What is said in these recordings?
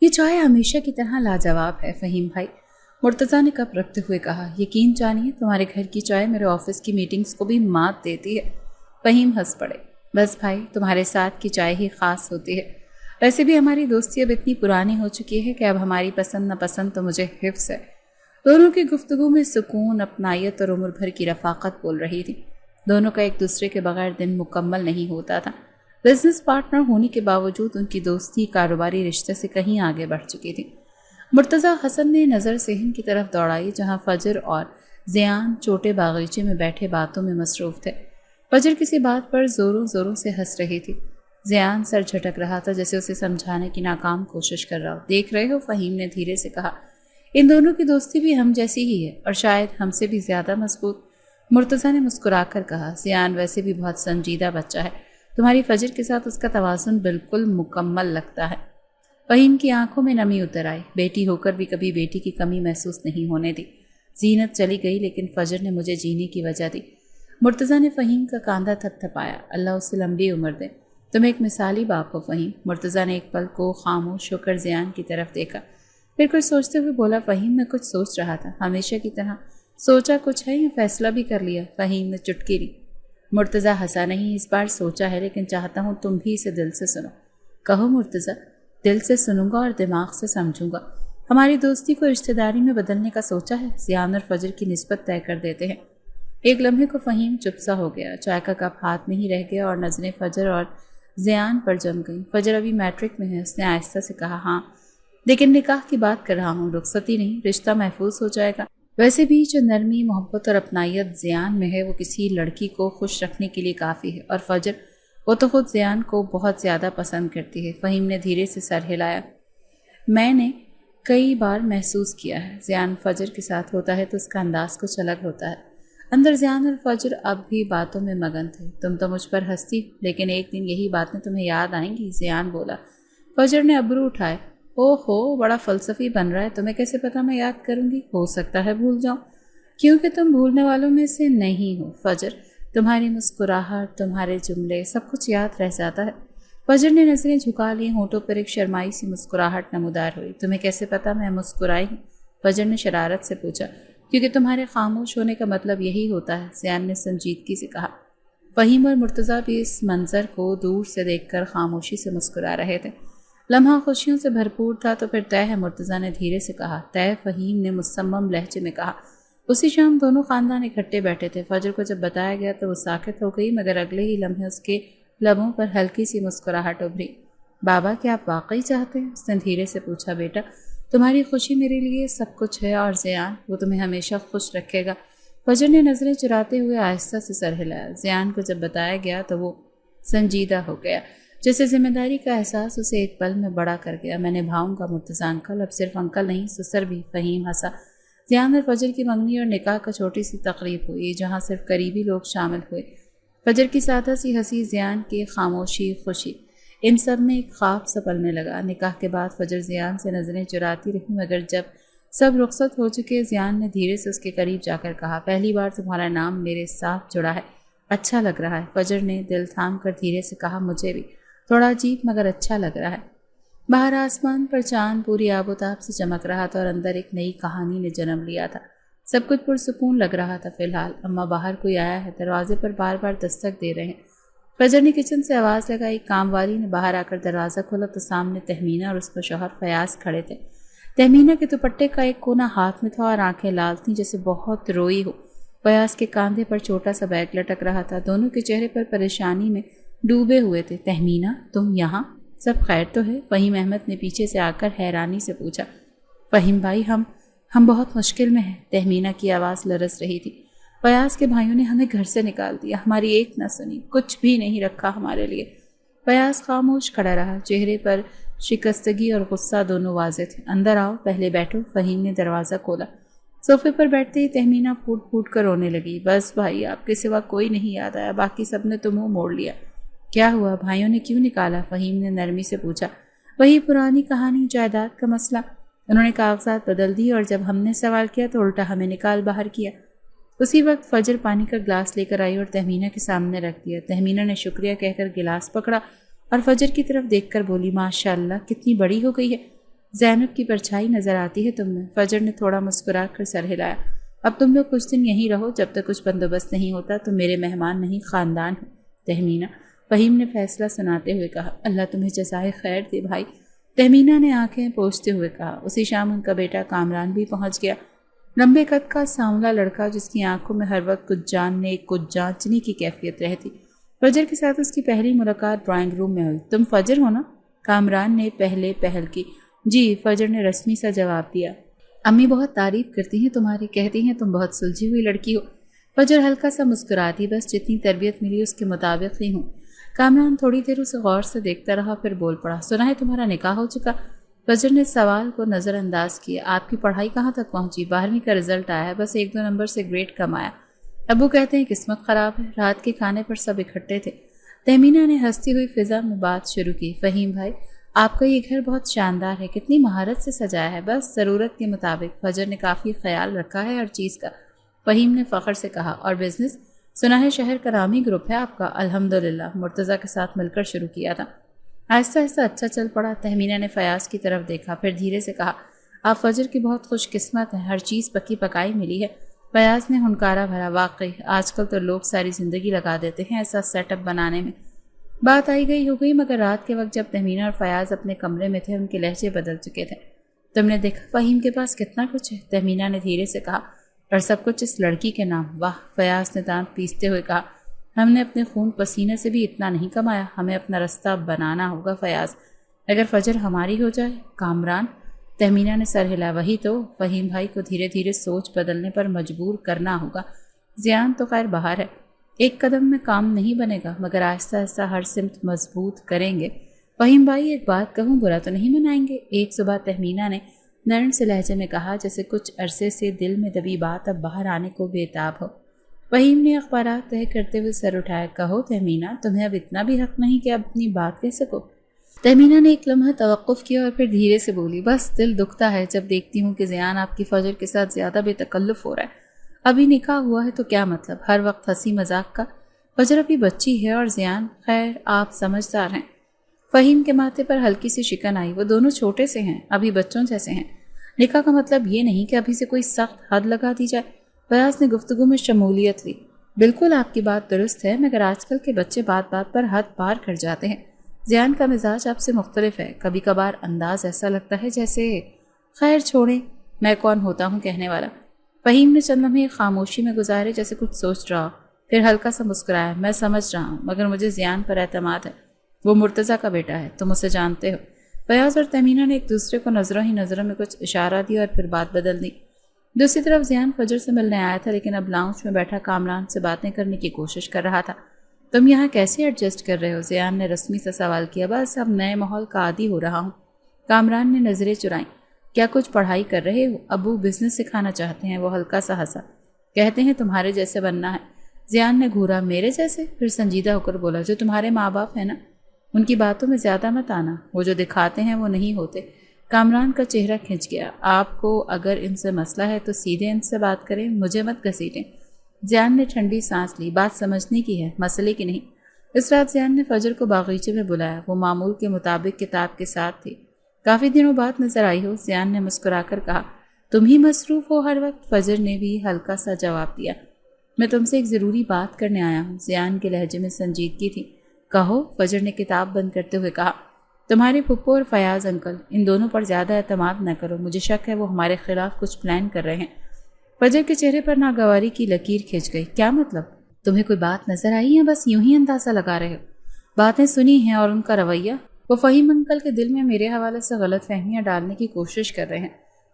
یہ چائے ہمیشہ کی طرح لاجواب ہے فہیم بھائی، مرتضیٰ نے کپ رکھتے ہوئے کہا۔ یقین جانیے تمہارے گھر کی چائے میرے آفس کی میٹنگز کو بھی مات دیتی ہے۔ فہیم ہنس پڑے۔ بس بھائی، تمہارے ساتھ کی چائے ہی خاص ہوتی ہے۔ ویسے بھی ہماری دوستی اب اتنی پرانی ہو چکی ہے کہ اب ہماری پسند ناپسند تو مجھے حفظ ہے۔ دونوں کی گفتگو میں سکون، اپنائیت اور عمر بھر کی رفاقت بول رہی تھی۔ دونوں کا ایک دوسرے کے بغیر دن مکمل نہیں ہوتا تھا۔ بزنس پارٹنر ہونے کے باوجود ان کی دوستی کاروباری رشتے سے کہیں آگے بڑھ چکی تھی۔ مرتضیٰ حسن نے نظر صحن کی طرف دوڑائی جہاں فجر اور زیان چھوٹے باغیچے میں بیٹھے باتوں میں مصروف تھے۔ فجر کسی بات پر زوروں زوروں سے ہنس رہی تھی۔ زیان سر جھٹک رہا تھا جیسے اسے سمجھانے کی ناکام کوشش کر رہا ہو۔ دیکھ رہے ہو، فہیم نے دھیرے سے کہا، ان دونوں کی دوستی بھی ہم جیسی ہی ہے اور شاید ہم سے بھی زیادہ مضبوط۔ مرتضیٰ نے مسکرا کر کہا، زیان ویسے بھی بہت سنجیدہ بچہ ہے، تمہاری فجر کے ساتھ اس کا توازن بالکل مکمل لگتا ہے۔ فہیم کی آنکھوں میں نمی اتر آئی۔ بیٹی ہو کر بھی کبھی بیٹی کی کمی محسوس نہیں ہونے دی۔ زینت چلی گئی لیکن فجر نے مجھے جینے کی وجہ دی۔ مرتضیٰ نے فہیم کا کاندھا تھپ تھپایا۔ اللہ اسے لمبی عمر دے، تم ایک مثالی باپ ہو فہیم۔ مرتضیٰ نے ایک پل کو خاموش ہو کر زیان کی طرف دیکھا، پھر کچھ سوچتے ہوئے بولا، فہیم میں کچھ سوچ رہا تھا، ہمیشہ کی طرح۔ سوچا کچھ ہے یا فیصلہ بھی کر لیا؟ فہیم نے چٹکی لی۔ مرتضیٰ ہنسا، نہیں، اس بار سوچا ہے لیکن چاہتا ہوں تم بھی اسے دل سے سنو۔ کہو مرتضیٰ۔ دل سے سنوں گا اور دماغ سے سمجھوں گا۔ ہماری دوستی کو رشتہ داری میں بدلنے کا سوچا ہے؟ زیان اور فجر کی نسبت طے کر دیتے ہیں۔ ایک لمحے کو فہیم چپ سا ہو گیا۔ چائے کا کپ ہاتھ میں ہی رہ گیا اور نظریں فجر اور زیان پر جم گئیں۔ فجر ابھی میٹرک میں ہے، اس نے آہستہ سے کہا، ہاں لیکن نکاح کی بات کر رہا ہوں، رخصتی نہیں، رشتہ محفوظ ہو جائے گا۔ ویسے بھی جو نرمی، محبت اور اپنائیت زیان میں ہے وہ کسی لڑکی کو خوش رکھنے کے لیے کافی ہے، اور فجر وہ تو خود زیان کو بہت زیادہ پسند کرتی ہے۔ فہیم نے دھیرے سے سر ہلایا۔ میں نے کئی بار محسوس کیا ہے، زیان فجر کے ساتھ ہوتا ہے تو اس کا انداز کچھ الگ ہوتا ہے۔ اندر زیان اور فجر اب بھی باتوں میں مگن تھے۔ تم تو مجھ پر ہنستی لیکن ایک دن یہی باتیں تمہیں یاد آئیں گی، زیان بولا۔ فجر نے ابرو اٹھائے۔ او ہو، بڑا فلسفی بن رہا ہے، تمہیں کیسے پتا میں یاد کروں گی؟ ہو سکتا ہے بھول جاؤں، کیونکہ تم بھولنے والوں میں سے نہیں ہو فجر۔ تمہاری مسکراہٹ، تمہارے جملے، سب کچھ یاد رہ جاتا ہے۔ فجر نے نظریں جھکا لی، ہونٹوں پر ایک شرمائی سی مسکراہٹ نمودار ہوئی۔ تمہیں کیسے پتا میں مسکرائی ہوں؟ فجر نے شرارت سے پوچھا۔ کیونکہ تمہارے خاموش ہونے کا مطلب یہی ہوتا ہے، زیان نے سنجیدگی سے کہا۔ فہیم اور مرتضیٰ بھی اس منظر کو دور سے دیکھ کر خاموشی سے مسکرا رہے تھے۔ لمحہ خوشیوں سے بھرپور تھا۔ تو پھر طے ہے، مرتضیٰ نے دھیرے سے کہا۔ طے، فہیم نے مصمم لہجے میں کہا۔ اسی شام دونوں خاندان اکٹھے بیٹھے تھے۔ فجر کو جب بتایا گیا تو وہ ساکت ہو گئی، مگر اگلے ہی لمحے اس کے لبوں پر ہلکی سی مسکراہٹ ابھری۔ بابا، کیا آپ واقعی چاہتے ہیں؟ اس نے دھیرے سے پوچھا۔ بیٹا، تمہاری خوشی میرے لیے سب کچھ ہے، اور زیان وہ تمہیں ہمیشہ خوش رکھے گا۔ فجر نے نظریں چراتے ہوئے آہستہ سے سر ہلایا۔ زیان کو جب بتایا گیا تو وہ سنجیدہ ہو گیا، جیسے ذمہ داری کا احساس اسے ایک پل میں بڑا کر گیا۔ میں نبھاؤں گا مرتضیٰ انکل، اب صرف انکل نہیں، سسر بھی۔ فہیم ہنسا۔ زیان اور فجر کی منگنی اور نکاح کا چھوٹی سی تقریب ہوئی جہاں صرف قریبی لوگ شامل ہوئے۔ فجر کی سادہ سی ہنسی، زیان کی خاموشی، خوشی، ان سب میں ایک خواب سا پلنے لگا۔ نکاح کے بعد فجر زیان سے نظریں چراتی رہی، مگر جب سب رخصت ہو چکے، زیان نے دھیرے سے اس کے قریب جا کر کہا، پہلی بار تمہارا نام میرے ساتھ جڑا ہے، اچھا لگ رہا ہے۔ فجر نے دل تھام کر دھیرے سے کہا، مجھے بھی تھوڑا عجیب مگر اچھا لگ رہا ہے۔ باہر آسمان پر چاند پوری آب و تاب سے چمک رہا تھا اور اندر ایک نئی کہانی نے جنم لیا تھا۔ سب کچھ پرسکون لگ رہا تھا فی الحال۔ اماں باہر کوئی آیا ہے، دروازے پر بار بار دستک دے رہے ہیں۔ فجر نے کچن سے آواز لگائی۔ کام والی نے باہر آ کر دروازہ کھولا تو سامنے تہمینہ اور اس کا شوہر فیاض کھڑے تھے۔ تہمینہ کے دوپٹے کا ایک کونا ہاتھ میں تھا اور آنکھیں لال تھیں جیسے بہت روئی ہو۔ فیاض کے کاندھے پر چھوٹا سا بیگ لٹک رہا تھا۔ دونوں کے چہرے پر پریشانی میں ڈوبے ہوئے تھے۔ تہمینہ، تم یہاں؟ سب خیر تو ہے؟ فہیم احمد نے پیچھے سے آ کر حیرانی سے پوچھا۔ فہیم بھائی، ہم بہت مشکل میں ہیں، تہمینہ کی آواز لرز رہی تھی۔ فیاض کے بھائیوں نے ہمیں گھر سے نکال دیا، ہماری ایک نہ سنی، کچھ بھی نہیں رکھا ہمارے لیے۔ فیاض خاموش کھڑا رہا، چہرے پر شکستگی اور غصہ دونوں واضح تھے۔ اندر آؤ، پہلے بیٹھو۔ فہیم نے دروازہ کھولا۔ صوفے پر بیٹھتے ہی تہمینہ پھوٹ پھوٹ کر رونے لگی۔ بس بھائی، آپ کے سوا کوئی نہیں یاد آیا، باقی سب نے تو منہ موڑ لیا۔ کیا ہوا؟ بھائیوں نے کیوں نکالا؟ فہیم نے نرمی سے پوچھا۔ وہی پرانی کہانی، جائیداد کا مسئلہ۔ انہوں نے کاغذات بدل دی اور جب ہم نے سوال کیا تو الٹا ہمیں نکال باہر کیا۔ اسی وقت فجر پانی کا گلاس لے کر آئی اور تہمینہ کے سامنے رکھ دیا۔ تہمینہ نے شکریہ کہہ کر گلاس پکڑا اور فجر کی طرف دیکھ کر بولی، ماشاء اللہ، کتنی بڑی ہو گئی ہے۔ زینب کی پرچھائی نظر آتی ہے تم میں۔ فجر نے تھوڑا مسکرا کر سر ہلایا۔ اب تم لوگ کچھ دن یہیں رہو، جب تک کچھ بندوبست نہیں ہوتا تو میرے مہمان نہیں خاندان ہو۔ تہمینہ، فہیم نے فیصلہ سناتے ہوئے کہا۔ اللہ تمہیں جزائے خیر دے بھائی، تہمینہ نے آنکھیں پوچھتے ہوئے کہا۔ اسی شام ان کا بیٹا کامران بھی پہنچ گیا۔ لمبے قد کا سانولا لڑکا جس کی آنکھوں میں ہر وقت کچھ جاننے کچھ جانچنے کی کیفیت رہتی۔ فجر کے ساتھ اس کی پہلی ملاقات ڈرائنگ روم میں ہوئی۔ تم فجر ہو نا؟ کامران نے پہل کی۔ جی، فجر نے رسمی سا جواب دیا۔ امی بہت تعریف کرتی ہیں تمہاری، کہتی ہیں تم بہت سلجھی ہوئی لڑکی ہو۔ فجر ہلکا سا مسکراتی، بس جتنی تربیت ملی اس کے مطابق ہی ہوں۔ کامران تھوڑی دیر اسے غور سے دیکھتا رہا، پھر بول پڑا۔ سنا ہے تمہارا نکاح ہو چکا؟ فجر نے سوال کو نظر انداز کیا۔ آپ کی پڑھائی کہاں تک پہنچی؟ 12ویں کا رزلٹ آیا ہے، بس 1-2 نمبر سے گریڈ کم آیا۔ ابو کہتے ہیں قسمت خراب ہے۔ رات کے کھانے پر سب اکٹھے تھے۔ تہمینہ نے ہنستی ہوئی فضا میں بات شروع کی۔ فہیم بھائی، آپ کا یہ گھر بہت شاندار ہے، کتنی مہارت سے سجایا ہے، بس ضرورت کے مطابق۔ فجر نے کافی خیال رکھا ہے ہر چیز کا، فہیم نے فخر سے کہا۔ اور بزنس؟ سنا ہے شہر کا نامی گروپ ہے آپ کا۔ الحمدللہ، مرتضیٰ کے ساتھ مل کر شروع کیا تھا۔ آہستہ آہستہ اچھا چل پڑا۔ تہمینہ نے فیاض کی طرف دیکھا، پھر دھیرے سے کہا۔ آپ فجر کی بہت خوش قسمت ہیں، ہر چیز پکی پکائی ملی ہے۔ فیاض نے ہنکارا بھرا۔ واقعی آج کل تو لوگ ساری زندگی لگا دیتے ہیں ایسا سیٹ اپ بنانے میں۔ بات آئی گئی ہو گئی، مگر رات کے وقت جب تہمینہ اور فیاض اپنے کمرے میں تھے ان کے لہجے بدل چکے تھے۔ تم نے دیکھا فہیم کے پاس کتنا کچھ ہے؟ تہمینہ نے دھیرے سے کہا۔ اور سب کچھ اس لڑکی کے نام؟ واہ، فیاض نے دانت پیستے ہوئے کہا۔ ہم نے اپنے خون پسینے سے بھی اتنا نہیں کمایا، ہمیں اپنا رستہ بنانا ہوگا فیاض، اگر فجر ہماری ہو جائے۔ کامران؟ تہمینہ نے سر ہلایا۔ وہی تو، فہیم بھائی کو دھیرے دھیرے سوچ بدلنے پر مجبور کرنا ہوگا۔ زیان تو خیر باہر ہے، ایک قدم میں کام نہیں بنے گا، مگر آہستہ آہستہ ہر سمت مضبوط کریں گے۔ فہیم بھائی ایک بات کہوں، برا تو نہیں منائیں گے؟ ایک صبح تہمینہ نے نرم سے لہجے میں کہا، جیسے کچھ عرصے سے دل میں دبی بات اب باہر آنے کو بےتاب ہو۔ فہیم نے اخبارات طے کرتے ہوئے سر اٹھایا۔ کہو تہمینہ، تمہیں اب اتنا بھی حق نہیں کہ اب اپنی بات کہہ سکو؟ تہمینہ نے ایک لمحہ توقف کیا اور پھر دھیرے سے بولی۔ بس دل دکھتا ہے جب دیکھتی ہوں کہ زیان آپ کی فجر کے ساتھ زیادہ بے تکلف ہو رہا ہے۔ ابھی نکاح ہوا ہے تو کیا مطلب ہر وقت ہنسی مذاق کا؟ فجر ابھی بچی ہے اور زیان، خیر آپ سمجھدار ہیں۔ فہیم کے ماتھے پر ہلکی سی شکن آئی۔ وہ دونوں چھوٹے سے ہیں، ابھی بچوں جیسے ہیں۔ نکاح کا مطلب یہ نہیں کہ ابھی سے کوئی سخت حد لگا دی جائے۔ فیاض نے گفتگو میں شمولیت لی۔ بالکل آپ کی بات درست ہے، مگر آج کل کے بچے بات بات پر حد پار کر جاتے ہیں۔ زیان کا مزاج آپ سے مختلف ہے، کبھی کبھار انداز ایسا لگتا ہے جیسے… خیر چھوڑیں، میں کون ہوتا ہوں کہنے والا۔ فہیم نے چند لمحے خاموشی میں گزارے، جیسے کچھ سوچ رہا، پھر ہلکا سا مسکرایا۔ میں سمجھ رہا ہوں، مگر مجھے زیان پر اعتماد ہے، وہ مرتضیٰ کا بیٹا ہے، تم اسے جانتے ہو۔ فیاض اور تہمینہ نے ایک دوسرے کو نظروں ہی نظروں میں کچھ اشارہ دیا اور پھر بات بدل دی۔ دوسری طرف زیان فجر سے ملنے آیا تھا، لیکن اب لاؤنج میں بیٹھا کامران سے باتیں کرنے کی کوشش کر رہا تھا۔ تم یہاں کیسے ایڈجسٹ کر رہے ہو؟ زیان نے رسمی سے سوال کیا۔ بس اب نئے ماحول کا عادی ہو رہا ہوں۔ کامران نے نظریں چرائیں۔ کیا کچھ پڑھائی کر رہے ہو؟ ابو بزنس سکھانا چاہتے ہیں، وہ ہلکا سا ہنسا۔ کہتے ہیں تمہارے جیسے بننا ہے۔ زیان نے گھورا۔ میرے جیسے؟ پھر سنجیدہ ہو کر بولا، جو تمہارے ماں باپ ہیں نا، ان کی باتوں میں زیادہ مت آنا، وہ جو دکھاتے ہیں وہ نہیں ہوتے۔ کامران کا چہرہ کھنچ گیا۔ آپ کو اگر ان سے مسئلہ ہے تو سیدھے ان سے بات کریں، مجھے مت گھسیٹیں۔ زیان نے ٹھنڈی سانس لی۔ بات سمجھنے کی ہے، مسئلے کی نہیں۔ اس رات زیان نے فجر کو باغیچے میں بلایا۔ وہ معمول کے مطابق کتاب کے ساتھ تھی۔ کافی دنوں بعد نظر آئی ہو، زیان نے مسکرا کر کہا۔ تم ہی مصروف ہو ہر وقت؟ فجر نے بھی ہلکا سا جواب دیا۔ میں تم سے ایک ضروری بات کرنے آیا ہوں۔ زیان کے لہجے میں سنجیدگی تھی۔ کہو، فجر نے کتاب بند کرتے ہوئے کہا۔ تمہارے پھپھو اور فیاض انکل، ان دونوں پر زیادہ اعتماد نہ کرو، مجھے شک ہے وہ ہمارے خلاف کچھ پلان کر رہے ہیں۔ فجر کے چہرے پر ناگواری کی لکیر کھنچ گئی۔ کیا مطلب؟ تمہیں کوئی بات نظر آئی ہے؟ بس یوں ہی اندازہ لگا رہے ہو؟ باتیں سنی ہیں اور ان کا رویہ، وہ فہیم انکل کے دل میں میرے حوالے سے غلط فہمیاں ڈالنے کی کوشش کر رہے ہیں۔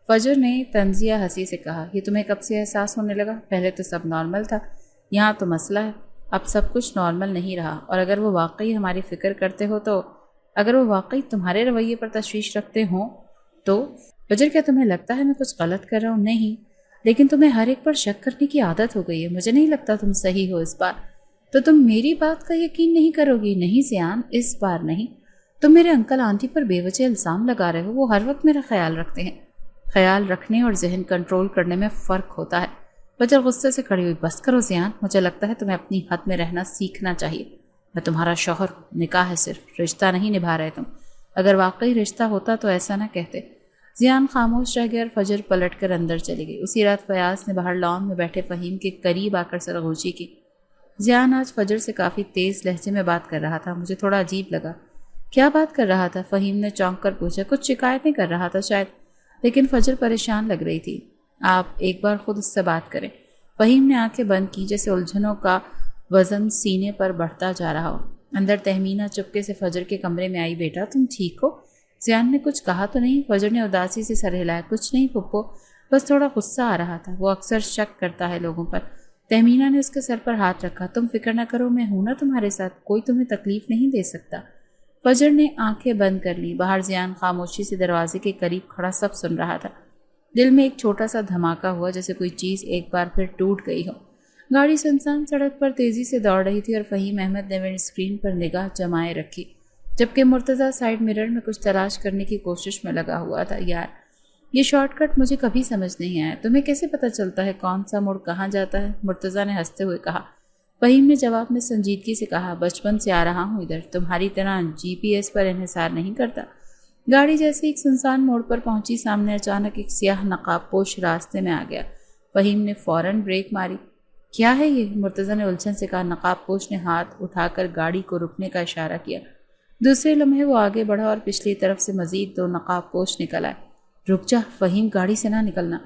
فجر نے طنزیہ ہنسی سے کہا۔ یہ تمہیں کب سے احساس ہونے لگا؟ پہلے تو سب نارمل تھا، یہاں تو مسئلہ ہے، اب سب کچھ نارمل نہیں رہا۔ اور اگر وہ واقعی ہماری فکر کرتے ہو تو… اگر وہ واقعی تمہارے رویے پر تشویش رکھتے ہوں تو… فجر، کیا تمہیں لگتا ہے میں کچھ غلط کر رہا ہوں؟ نہیں، لیکن تمہیں ہر ایک پر شک کرنے کی عادت ہو گئی ہے۔ مجھے نہیں لگتا تم صحیح ہو اس بار۔ تو تم میری بات کا یقین نہیں کرو گی؟ نہیں زیان، اس بار نہیں۔ تم میرے انکل آنٹی پر بے وجہ الزام لگا رہے ہو، وہ ہر وقت میرا خیال رکھتے ہیں۔ خیال رکھنے اور ذہن کنٹرول کرنے میں فرق ہوتا ہے۔ فجر غصے سے کھڑی ہوئی۔ بس کرو زیان، مجھے لگتا ہے تمہیں اپنی حد میں رہنا سیکھنا چاہیے۔ میں تمہارا شوہر ہوں، نکاح ہے صرف، رشتہ نہیں نبھا رہے تم۔ اگر واقعی رشتہ ہوتا تو ایسا نہ کہتے۔ زیان خاموش رہ گیا اور فجر پلٹ کر اندر چلی گئی۔ اسی رات فیاض نے باہر لان میں بیٹھے فہیم کے قریب آ کر سرغوشی کی۔ زیان آج فجر سے کافی تیز لہجے میں بات کر رہا تھا، مجھے تھوڑا عجیب لگا۔ کیا بات کر رہا تھا؟ فہیم نے چونک کر پوچھا۔ کچھ شکایتیں کر رہا تھا شاید، لیکن فجر پریشان لگ رہی تھی۔ آپ ایک بار خود اس سے بات کریں۔ فہیم نے آنکھیں بند کی جیسے الجھنوں کا وزن سینے پر بڑھتا جا رہا ہو۔ اندر تہمینہ چپکے سے فجر کے کمرے میں آئی۔ بیٹا تم ٹھیک ہو؟ زیان نے کچھ کہا تو نہیں؟ فجر نے اداسی سے سر ہلایا۔ کچھ نہیں پھپھو، بس تھوڑا غصہ آ رہا تھا، وہ اکثر شک کرتا ہے لوگوں پر۔ تہمینہ نے اس کے سر پر ہاتھ رکھا۔ تم فکر نہ کرو، میں ہوں نا تمہارے ساتھ، کوئی تمہیں تکلیف نہیں دے سکتا۔ فجر نے آنکھیں بند کر لی۔ باہر زیان خاموشی سے دروازے کے قریب کھڑا سب سن رہا تھا۔ دل میں ایک چھوٹا سا دھماکہ ہوا، جیسے کوئی چیز ایک بار پھر ٹوٹ گئی ہو۔ گاڑی سنسان سڑک پر تیزی سے دوڑ رہی تھی اور فہیم احمد نے ونڈ اسکرین پر نگاہ جمائے رکھی، جبکہ مرتضیٰ سائیڈ مرر میں کچھ تلاش کرنے کی کوشش میں لگا ہوا تھا۔ یار یہ شارٹ کٹ مجھے کبھی سمجھ نہیں آیا، تمہیں کیسے پتہ چلتا ہے کون سا موڑ کہاں جاتا ہے؟ مرتضیٰ نے ہنستے ہوئے کہا۔ فہیم نے جواب میں سنجیدگی سے کہا، بچپن سے آ رہا ہوں ادھر، تمہاری طرح جی پی ایس پر انحصار نہیں کرتا۔ گاڑی جیسے ایک سنسان موڑ پر پہنچی، سامنے اچانک ایک سیاہ نقاب پوش راستے میں آ گیا۔ فہیم نے فوراً بریک ماری۔ کیا ہے یہ؟ مرتضیٰ نے الجھن سے کہا۔ نقاب پوش نے ہاتھ اٹھا کر گاڑی کو رکنے کا اشارہ کیا۔ دوسرے لمحے وہ آگے بڑھا اور پچھلی طرف سے مزید 2 نقاب پوش نکل آئے۔ رک جا فہیم، گاڑی سے نہ نکلنا،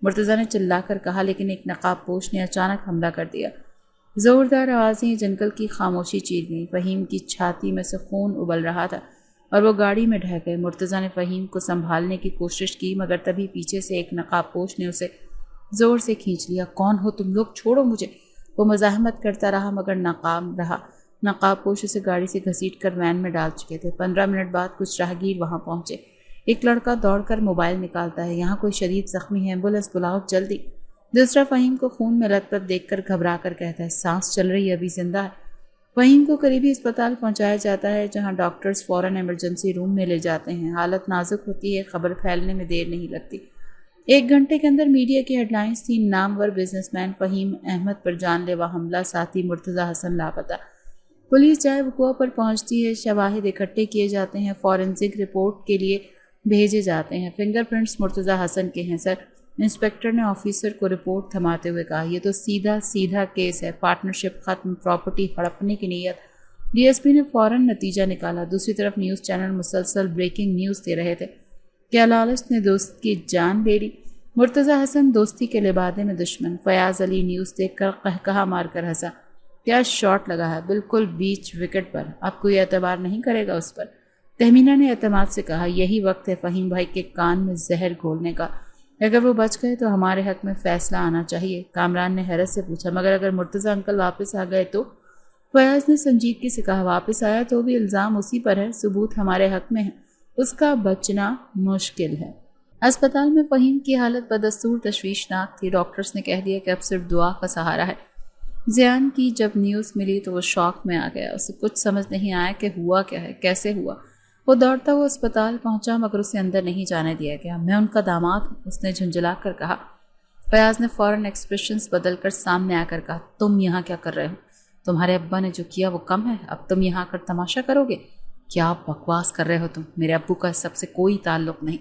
مرتضیٰ نے چلا کر کہا، لیکن ایک نقاب پوش نے اچانک حملہ کر دیا۔ زوردار آوازیں جنگل کی خاموشی چیر گئیں۔ فہیم کی چھاتی میں سے خون ابل رہا تھا اور وہ گاڑی میں ڈھہ گئے۔ مرتضیٰ نے فہیم کو سنبھالنے کی کوشش کی، مگر تبھی پیچھے سے ایک نقاب پوش نے اسے زور سے کھینچ لیا۔ کون ہو تم لوگ؟ چھوڑو مجھے! وہ مزاحمت کرتا رہا مگر ناکام رہا۔ نقاب پوش اسے گاڑی سے گھسیٹ کر وین میں ڈال چکے تھے۔ 15 منٹ بعد کچھ راہگیر وہاں پہنچے۔ ایک لڑکا دوڑ کر موبائل نکالتا ہے۔ یہاں کوئی شدید زخمی ہے، ایمبولینس بلاؤ جلدی۔ دوسرا فہیم کو خون میں لت پت دیکھ کر گھبرا کر کہتا ہے، سانس چل رہی ہے، ابھی زندہ ہے۔ فہیم کو قریبی اسپتال پہنچایا جاتا ہے، جہاں ڈاکٹرز فوراً ایمرجنسی روم میں لے جاتے ہیں۔ حالت نازک ہوتی ہے، خبر پھیلنے میں دیر نہیں لگتی۔ 1 گھنٹے کے اندر میڈیا کی ہیڈ لائنز تھیں، نامور بزنس مین فہیم احمد پر جان لیوا حملہ، ساتھی مرتضیٰ حسن لاپتہ۔ پولیس جائے وقوع پر پہنچتی ہے، شواہد اکٹھے کیے جاتے ہیں، فورنسک رپورٹ کے لیے بھیجے جاتے ہیں۔ فنگر پرنٹس مرتضیٰ حسن کے ہیں سر، انسپکٹر نے آفیسر کو رپورٹ تھماتے ہوئے کہا۔ یہ تو سیدھا کیس ہے، پارٹنرشپ ختم، پراپرٹی ہڑپنے کی نیت۔ ڈی ایس پی نے فوراً نتیجہ نکالا۔ دوسری طرف نیوز چینل مسلسل بریکنگ نیوز دے رہے تھے۔ کیا لالچ نے دوست کی جان لے لی؟ مرتضیٰ حسن دوستی کے لبادے میں دشمن۔ فیاض علی نیوز دیکھ کر قہقہا مار کر ہنسا۔ کیا شاٹ لگا ہے، بالکل بیچ وکٹ پر، اب کوئی اعتبار نہیں کرے گا اس پر۔ تہمینہ نے اعتماد سے کہا، یہی وقت ہے فہیم بھائی کے کان میں زہر گھولنے کا، اگر وہ بچ گئے تو ہمارے حق میں فیصلہ آنا چاہیے۔ کامران نے حیرت سے پوچھا، مگر اگر مرتضیٰ انکل واپس آ گئے تو؟ فیاض نے سنجیدگی سے کہا، واپس آیا تو بھی الزام اسی پر ہے، ثبوت ہمارے حق میں ہے، اس کا بچنا مشکل ہے۔ اسپتال میں فہیم کی حالت بدستور تشویشناک تھی۔ ڈاکٹرز نے کہہ دیا کہ اب صرف دعا کا سہارا ہے۔ زیان کی جب نیوز ملی تو وہ شاک میں آ گیا، اسے کچھ سمجھ نہیں آیا کہ ہوا کیا ہے، کیسے ہوا۔ وہ دوڑتا ہوا اسپتال پہنچا مگر اسے اندر نہیں جانے دیا گیا۔ میں ان کا داماد ہوں، اس نے جھنجھلا کر کہا۔ فیاض نے فوراً ایکسپریشنز بدل کر سامنے آ کر کہا، تم یہاں کیا کر رہے ہو؟ تمہارے ابا نے جو کیا وہ کم ہے، اب تم یہاں کر تماشا کرو گے؟ کیا بکواس کر رہے ہو تم، میرے ابو کا اس سب سے کوئی تعلق نہیں۔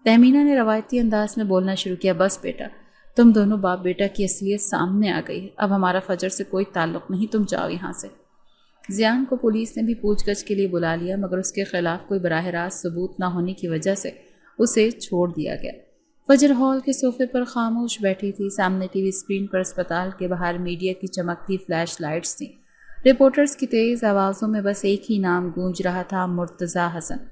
تہمینہ نے روایتی انداز میں بولنا شروع کیا، بس بیٹا، تم دونوں باپ بیٹا کی اصلیت سامنے آ گئی، اب ہمارا فجر سے کوئی تعلق نہیں، تم جاؤ یہاں سے۔ زیان کو پولیس نے بھی پوچھ گچھ کے لیے بلا لیا مگر اس کے خلاف کوئی براہ راست ثبوت نہ ہونے کی وجہ سے اسے چھوڑ دیا گیا۔ فجر ہال کے صوفے پر خاموش بیٹھی تھی، سامنے ٹی وی اسکرین پر اسپتال کے باہر میڈیا کی چمکتی فلیش لائٹس تھیں۔ رپورٹرز کی تیز آوازوں میں بس ایک ہی نام گونج رہا تھا، مرتضیٰ حسن۔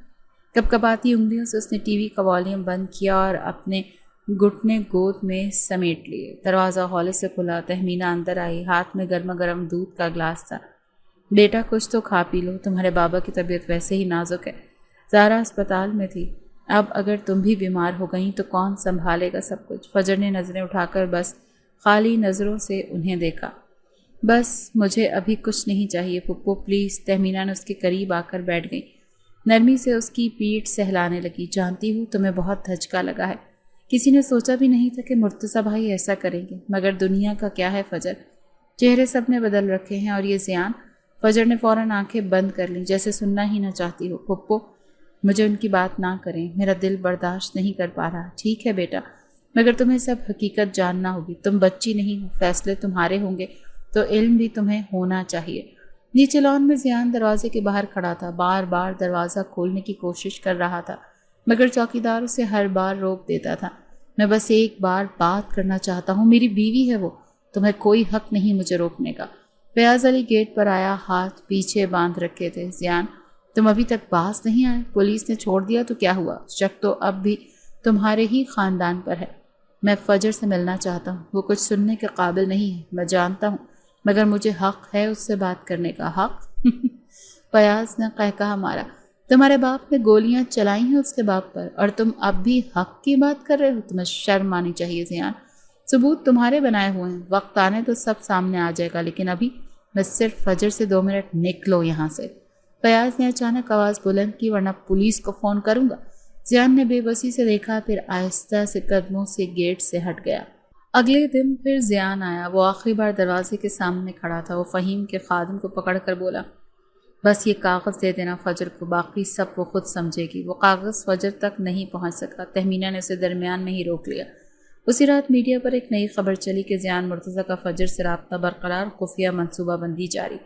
کپکپاتی انگلیوں سے اس نے ٹی وی کا والیوم بند کیا اور اپنے گھٹنے گود میں سمیٹ لیے۔ دروازہ ہالے سے کھلا، تہمینہ اندر آئی، ہاتھ میں گرما گرم دودھ کا گلاس تھا۔ بیٹا کچھ تو کھا پی لو، تمہارے بابا کی طبیعت ویسے ہی نازک ہے۔ زارا اسپتال میں تھی، اب اگر تم بھی بیمار ہو گئیں تو کون سنبھالے گا سب کچھ؟ فجر نے نظریں اٹھا کر بس خالی نظروں سے انہیں دیکھا۔ بس مجھے ابھی کچھ نہیں چاہیے پھپھو پلیز۔ تہمینہ نے اس کے قریب آ کر بیٹھ گئی، نرمی سے اس کی پیٹھ سہلانے لگی۔ جانتی ہوں تمہیں بہت دھچکا لگا ہے، کسی نے سوچا بھی نہیں تھا کہ مرتضیٰ بھائی ایسا کریں گے، مگر دنیا کا کیا ہے فجر، چہرے سب نے بدل رکھے ہیں، اور یہ زیان۔ فجر نے فوراً آنکھیں بند کر لیں جیسے سننا ہی نہ چاہتی ہو۔ پھپھو مجھے ان کی بات نہ کریں، میرا دل برداشت نہیں کر پا رہا۔ ٹھیک ہے بیٹا، مگر تمہیں سب حقیقت جاننا ہوگی، تم بچی نہیں ہو، فیصلے تمہارے ہوں گے تو علم بھی تمہیں ہونا چاہیے۔ نیچے لان میں زیان دروازے کے باہر کھڑا تھا، بار بار دروازہ کھولنے کی کوشش کر رہا تھا مگر چوکیدار اسے ہر بار روک دیتا تھا۔ میں بس ایک بار بات کرنا چاہتا ہوں، میری بیوی ہے وہ، تمہیں کوئی حق نہیں مجھے روکنے کا۔ فیاض علی گیٹ پر آیا، ہاتھ پیچھے باندھ رکھے تھے۔ زیان، تم ابھی تک باز نہیں آئے؟ پولیس نے چھوڑ دیا تو کیا ہوا؟ شک تو اب بھی تمہارے ہی خاندان پر ہے۔ میں فجر سے ملنا چاہتا ہوں، وہ کچھ سننے کے قابل نہیں ہے، میں جانتا ہوں، مگر مجھے حق ہے اس سے بات کرنے کا۔ حق؟ فیاض نے قہقہا مارا۔ تمہارے باپ نے گولیاں چلائی ہیں اس کے باپ پر اور تم اب بھی حق کی بات کر رہے ہو؟ تمہیں شرم آنی چاہیے زیان، ثبوت تمہارے بنائے ہوئے ہیں، وقت آنے تو سب سامنے آ جائے گا، لیکن ابھی بس صرف فجر سے 2 منٹ نکلو یہاں سے۔ فیاض نے اچانک آواز بلند کی، ورنہ پولیس کو فون کروں گا۔ زیان نے بے بسی سے دیکھا، پھر آہستہ سے قدموں سے گیٹ سے ہٹ گیا۔ اگلے دن پھر زیان آیا، وہ آخری بار دروازے کے سامنے کھڑا تھا۔ وہ فہیم کے خادم کو پکڑ کر بولا، بس یہ کاغذ دے دینا فجر کو، باقی سب وہ خود سمجھے گی۔ وہ کاغذ فجر تک نہیں پہنچ سکا، تہمینہ نے اسے درمیان میں ہی روک لیا۔ اسی رات میڈیا پر ایک نئی خبر چلی کہ زیان مرتضیٰ کا فجر سے رابطہ برقرار، خفیہ منصوبہ بندی جاری۔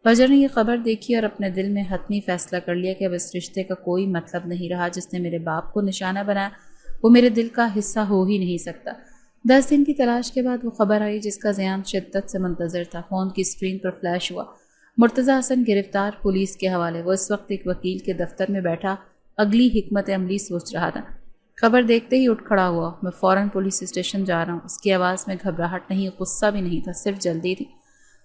فجر نے یہ خبر دیکھی اور اپنے دل میں حتمی فیصلہ کر لیا کہ اب اس رشتے کا کوئی مطلب نہیں رہا۔ جس نے میرے باپ کو نشانہ بنایا وہ میرے دل کا حصہ ہو ہی نہیں سکتا۔ 10 دن کی تلاش کے بعد وہ خبر آئی جس کا زیان شدت سے منتظر تھا۔ فون کی اسکرین پر فلیش ہوا، مرتضیٰ حسن گرفتار، پولیس کے حوالے۔ وہ اس وقت ایک وکیل کے دفتر میں بیٹھا اگلی حکمت عملی سوچ رہا تھا۔ خبر دیکھتے ہی اٹھ کھڑا ہوا، میں فوراً پولیس اسٹیشن جا رہا ہوں۔ اس کی آواز میں گھبراہٹ نہیں، غصہ بھی نہیں تھا، صرف جلدی تھی۔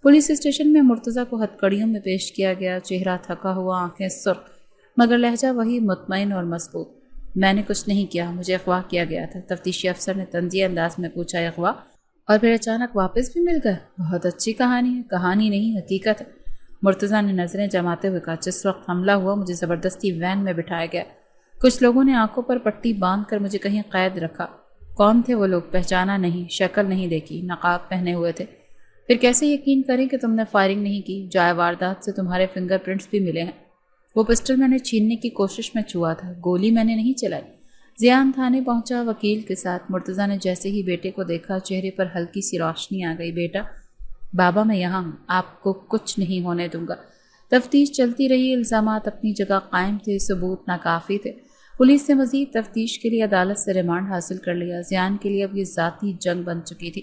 پولیس اسٹیشن میں مرتضیٰ کو ہتکڑیوں میں پیش کیا گیا، چہرہ تھکا ہوا، آنکھیں سرخ، مگر لہجہ وہی مطمئن اور مضبوط۔ میں نے کچھ نہیں کیا، مجھے اغوا کیا گیا تھا۔ تفتیشی افسر نے طنزیہ انداز میں پوچھا، اغوا؟ اور پھر اچانک واپس بھی مل گئے؟ بہت اچھی کہانی ہے۔ کہانی نہیں، حقیقت ہے، مرتضیٰ نے نظریں جماتے ہوئے کہا۔ جس وقت حملہ ہوا مجھے زبردستی وین میں بٹھایا گیا، کچھ لوگوں نے آنکھوں پر پٹی باندھ کر مجھے کہیں قید رکھا۔ کون تھے وہ لوگ؟ پہچانا نہیں، شکل نہیں دیکھی، نقاب پہنے ہوئے تھے۔ پھر کیسے یقین کریں کہ تم نے فائرنگ نہیں کی؟ جائے واردات سے تمہارے فنگر پرنٹس بھی ملے ہیں۔ وہ پسٹل میں نے چھیننے کی کوشش میں چھوا تھا، گولی میں نے نہیں چلائی۔ زیان تھانے پہنچا وکیل کے ساتھ۔ مرتضیٰ نے جیسے ہی بیٹے کو دیکھا چہرے پر ہلکی سی روشنی آ گئی۔ بیٹا، بابا میں یہاں ہوں، آپ کو کچھ نہیں ہونے دوں گا۔ تفتیش چلتی رہی، الزامات اپنی جگہ قائم تھے، ثبوت ناکافی تھے۔ پولیس نے مزید تفتیش کے لیے عدالت سے ریمانڈ حاصل کر لیا۔ زیان کے لیے اب یہ ذاتی جنگ بن چکی تھی۔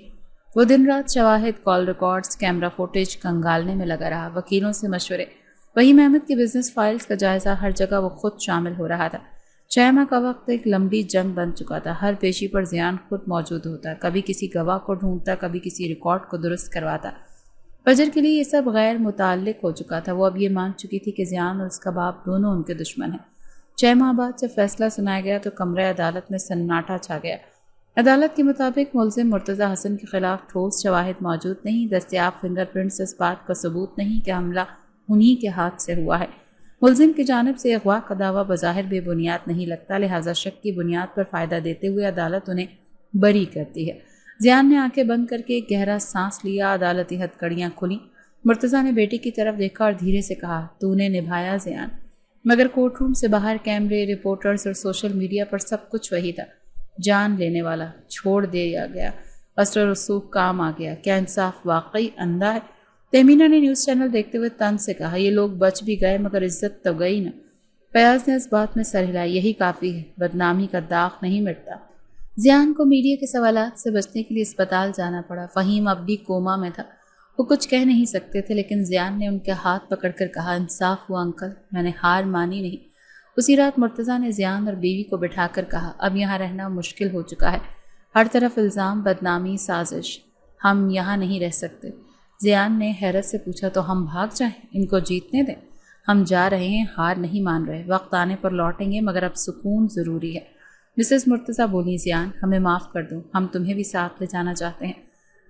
وہ دن رات شواہد، کال ریکارڈز، کیمرہ فوٹیج کنگالنے میں لگا رہا، وکیلوں سے مشورے، وحیم احمد کی بزنس فائلز کا جائزہ، ہر جگہ وہ خود شامل ہو رہا تھا۔ 6 ماہ کا وقت ایک لمبی جنگ بن چکا تھا، ہر پیشی پر زیان خود موجود ہوتا، کبھی کسی گواہ کو ڈھونڈتا، کبھی کسی ریکارڈ کو درست کرواتا۔ فجر کے لیے یہ سب غیر متعلق ہو چکا تھا، وہ اب یہ مان چکی تھی کہ زیان اور اس کا باپ دونوں ان کے دشمن ہیں۔ 6 ماہ بعد جب فیصلہ سنایا گیا تو کمرہ عدالت میں سناٹا چھا گیا۔ عدالت کے مطابق ملزم مرتضیٰ حسن کے خلاف ٹھوس شواہد موجود نہیں، دستیاب فنگر پرنٹس اس بات کا ثبوت نہیں کہ حملہ انہی کے ہاتھ سے ہوا ہے۔ ملزم کی جانب سے اغوا کا دعویٰ بظاہر بے بنیاد نہیں لگتا، لہٰذا شک کی بنیاد پر فائدہ دیتے ہوئے عدالت انہیں بری کرتی ہے۔ زیان نے آنکھیں بند کر کے ایک گہرا سانس لیا، عدالتی ہتکڑیاں کھلیں۔ مرتضیٰ نے بیٹی کی طرف دیکھا اور دھیرے سے کہا، تو نے نبھایا زیان۔ مگر کورٹ روم سے باہر کیمرے، رپورٹرز اور سوشل میڈیا پر سب کچھ وہی تھا۔ جان لینے والا چھوڑ دیا گیا، اثر رسوخ کام آ گیا، کیا انصاف واقعی اندھا ہے؟ تہمینہ نے نیوز چینل دیکھتے ہوئے طنز سے کہا، یہ لوگ بچ بھی گئے مگر عزت تو گئی نا۔ فیاض نے اس بات میں سر ہلائی، یہی کافی ہے، بدنامی کا داغ نہیں مٹتا۔ زیان کو میڈیا کے سوالات سے بچنے کے لیے اسپتال جانا پڑا۔ فہیم اب بھی کوما میں تھا، وہ کچھ کہہ نہیں سکتے تھے، لیکن زیان نے ان کے ہاتھ پکڑ کر کہا، انصاف ہوا انکل، میں نے ہار مانی نہیں۔ اسی رات مرتضیٰ نے زیان اور بیوی کو بٹھا کر کہا، اب یہاں رہنا مشکل ہو چکا ہے، ہر طرف الزام، بدنامی، سازش، ہم یہاں نہیں رہ سکتے۔ زیان نے حیرت سے پوچھا، تو ہم بھاگ جائیں، ان کو جیتنے دیں؟ ہم جا رہے ہیں، ہار نہیں مان رہے، وقت آنے پر لوٹیں گے، مگر اب سکون ضروری ہے۔ مسز مرتضیٰ بولی، زیان ہمیں معاف کر دو، ہم تمہیں بھی ساتھ لے جانا چاہتے ہیں۔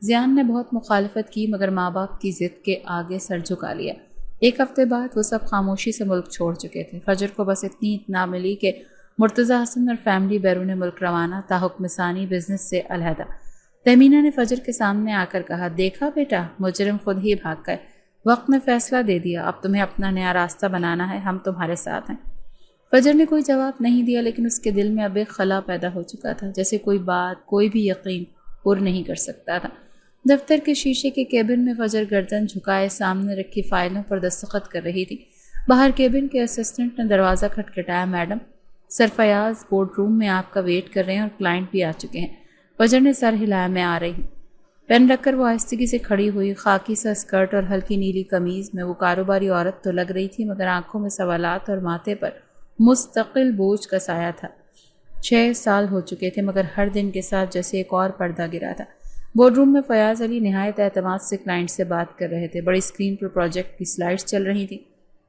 زیان نے بہت مخالفت کی مگر ماں باپ کی ضد کے آگے سر جھکا لیا۔ 1 ہفتے بعد وہ سب خاموشی سے ملک چھوڑ چکے تھے۔ فجر کو بس اتنی اطلاع ملی کہ مرتضیٰ حسن اور فیملی بیرون ملک روانہ، تاحکم ثانی بزنس سے علیحدہ۔ تہمینہ نے فجر کے سامنے آ کر کہا، دیکھا بیٹا، مجرم خود ہی بھاگ گئے، وقت نے فیصلہ دے دیا، اب تمہیں اپنا نیا راستہ بنانا ہے، ہم تمہارے ساتھ ہیں۔ فجر نے کوئی جواب نہیں دیا، لیکن اس کے دل میں اب ایک خلا پیدا ہو چکا تھا، جیسے کوئی بات کوئی بھی یقین پر نہیں کر سکتا تھا۔ دفتر کے شیشے کے کیبن میں فجر گردن جھکائے سامنے رکھی فائلوں پر دستخط کر رہی تھی۔ باہر کیبن کے اسسٹنٹ نے دروازہ کھٹکھٹایا۔ میڈم، سر فیاض بورڈ روم میں آپ کا ویٹ کر رہے ہیں اور کلائنٹ بھی آ چکے ہیں۔ فجر نے سر ہلایا۔ میں آ رہی ہوں۔ پین رکھ کر وہ آہستگی سے کھڑی ہوئی۔ خاکی سا اسکرٹ اور ہلکی نیلی قمیض میں وہ کاروباری عورت تو لگ رہی تھی، مگر آنکھوں میں سوالات اور ماتھے پر مستقل بوجھ کا سایہ تھا۔ 6 سال ہو چکے تھے، مگر ہر دن کے ساتھ جیسے ایک اور پردہ گرا تھا۔ بورڈ روم میں فیاض علی نہایت اعتماد سے کلائنٹ سے بات کر رہے تھے۔ بڑی اسکرین پر پروجیکٹ کی سلائیڈز چل رہی تھیں۔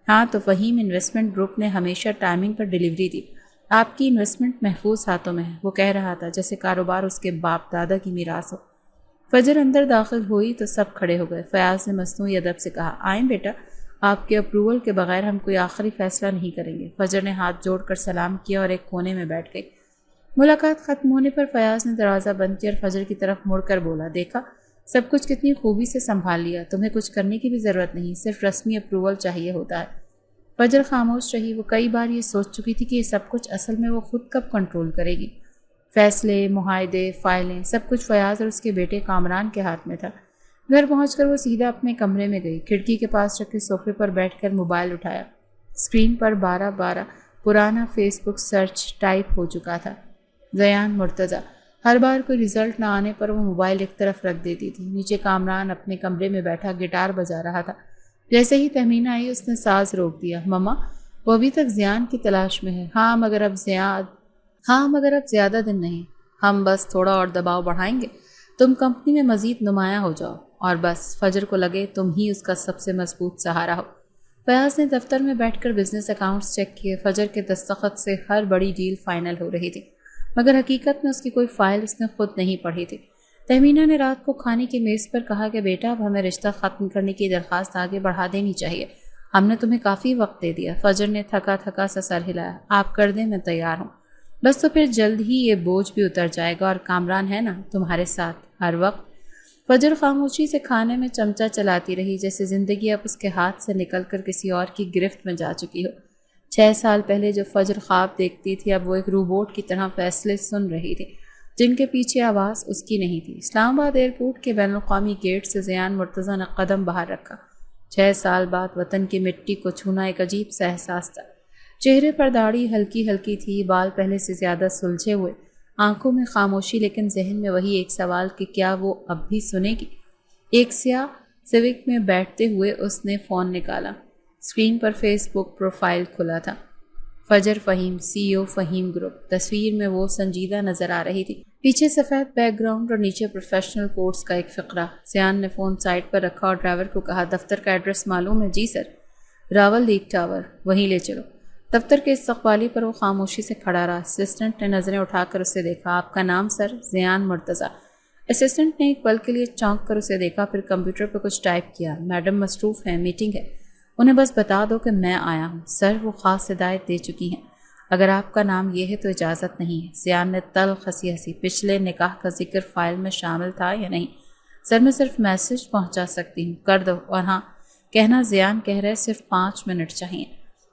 ہاں تو فہیم انویسٹمنٹ گروپ نے ہمیشہ ٹائمنگ پر ڈیلیوری دی۔ آپ کی انویسٹمنٹ محفوظ ہاتھوں میں ہے، وہ کہہ رہا تھا، جیسے کاروبار اس کے باپ دادا کی میراث ہو۔ فجر اندر داخل ہوئی تو سب کھڑے ہو گئے۔ فیاض نے مصنوعی ادب سے کہا، آئیں بیٹا، آپ کے اپروول کے بغیر ہم کوئی آخری فیصلہ نہیں کریں گے۔ فجر نے ہاتھ جوڑ کر سلام کیا اور ایک کونے میں بیٹھ گئی۔ ملاقات ختم ہونے پر فیاض نے دروازہ بند کیا اور فجر کی طرف مڑ کر بولا، دیکھا سب کچھ کتنی خوبی سے سنبھال لیا، تمہیں کچھ کرنے کی بھی ضرورت نہیں، صرف رسمی اپروول چاہیے ہوتا ہے۔ فجر خاموش رہی۔ وہ کئی بار یہ سوچ چکی تھی کہ یہ سب کچھ اصل میں وہ خود کب کنٹرول کرے گی۔ فیصلے، معاہدے، فائلیں، سب کچھ فیاض اور اس کے بیٹے کامران کے ہاتھ میں تھا۔ گھر پہنچ کر وہ سیدھا اپنے کمرے میں گئی۔ کھڑکی کے پاس رکھے صوفے پر بیٹھ کر موبائل اٹھایا۔ اسکرین پر 12 پرانا فیس بک سرچ ٹائپ ہو چکا تھا۔ زیان مرتضیٰ۔ ہر بار کوئی رزلٹ نہ آنے پر وہ موبائل ایک طرف رکھ دیتی تھی۔ نیچے کامران اپنے کمرے میں بیٹھا گٹار بجا رہا تھا۔ جیسے ہی تہمینہ آئی اس نے ساز روک دیا۔ مما، وہ ابھی تک زیان کی تلاش میں ہے۔ ہاں مگر اب زیادہ دن نہیں، ہم بس تھوڑا اور دباؤ بڑھائیں گے، تم کمپنی میں مزید نمایاں ہو جاؤ اور بس فجر کو لگے تم ہی اس کا سب سے مضبوط سہارا ہو۔ فیاض نے دفتر میں بیٹھ کر بزنس اکاؤنٹس چیک کیے۔ فجر کے دستخط سے ہر بڑی ڈیل فائنل ہو رہی تھی، مگر حقیقت میں اس کی کوئی فائل اس نے خود نہیں پڑھی تھی۔ تہمینہ نے رات کو کھانے کی میز پر کہا کہ بیٹا اب ہمیں رشتہ ختم کرنے کی درخواست آگے بڑھا دینی چاہیے، ہم نے تمہیں کافی وقت دے دیا۔ فجر نے تھکا سا سر ہلایا۔ آپ کر دیں، میں تیار ہوں، بس تو پھر جلد ہی یہ بوجھ بھی اتر جائے گا اور کامران ہے نا تمہارے ساتھ ہر وقت۔ فجر خاموشی سے کھانے میں چمچہ چلاتی رہی، جیسے زندگی اب اس کے ہاتھ سے نکل کر کسی اور کی گرفت میں جا چکی ہو۔ 6 سال پہلے جو فجر خواب دیکھتی تھی اب وہ ایک روبوٹ کی طرح فیصلے سن رہی تھی، جن کے پیچھے آواز اس کی نہیں تھی۔ اسلام آباد ایئرپورٹ کے بین الاقوامی گیٹ سے زیان مرتضیٰ نے قدم باہر رکھا۔ 6 سال بعد وطن کی مٹی کو چھونا ایک عجیب سا احساس تھا۔ چہرے پر داڑھی ہلکی ہلکی تھی، بال پہلے سے زیادہ سلجھے ہوئے، آنکھوں میں خاموشی، لیکن ذہن میں وہی ایک سوال کہ کیا وہ اب بھی سنے گی۔ ایک سیاہ سیوک میں بیٹھتے ہوئے اس نے فون نکالا۔ اسکرین پر فیس بک پروفائل کھلا تھا۔ فجر فہیم، CEO فہیم گروپ۔ تصویر میں وہ سنجیدہ نظر آ رہی تھی، پیچھے سفید بیک گراؤنڈ اور نیچے پروفیشنل کوٹس کا ایک فقرہ۔ زیان نے فون سائٹ پر رکھا اور ڈرائیور کو کہا، دفتر کا ایڈریس معلوم ہے؟ جی سر، راول لیک ٹاور، وہیں لے چلو۔ دفتر کے استقبالی پر وہ خاموشی سے کھڑا رہا۔ اسسٹنٹ نے نظریں اٹھا کر اسے دیکھا۔ آپ کا نام سر؟ زیان مرتضیٰ۔ اسسٹنٹ نے ایک پل کے لیے چونک کر اسے دیکھا، پھر کمپیوٹر پہ کچھ ٹائپ کیا۔ میڈم مصروف ہیں، میٹنگ ہے، انہیں بس بتا دو کہ میں آیا ہوں۔ سر وہ خاص ہدایت دے چکی ہیں، اگر آپ کا نام یہ ہے تو اجازت نہیں ہے۔ زیان نے تلخ ہنسی۔ پچھلے نکاح کا ذکر فائل میں شامل تھا یا نہیں؟ سر میں صرف میسج پہنچا سکتی ہوں، کر دو۔ اور ہاں کہنا، زیان کہہ رہے صرف 5 منٹ چاہیے۔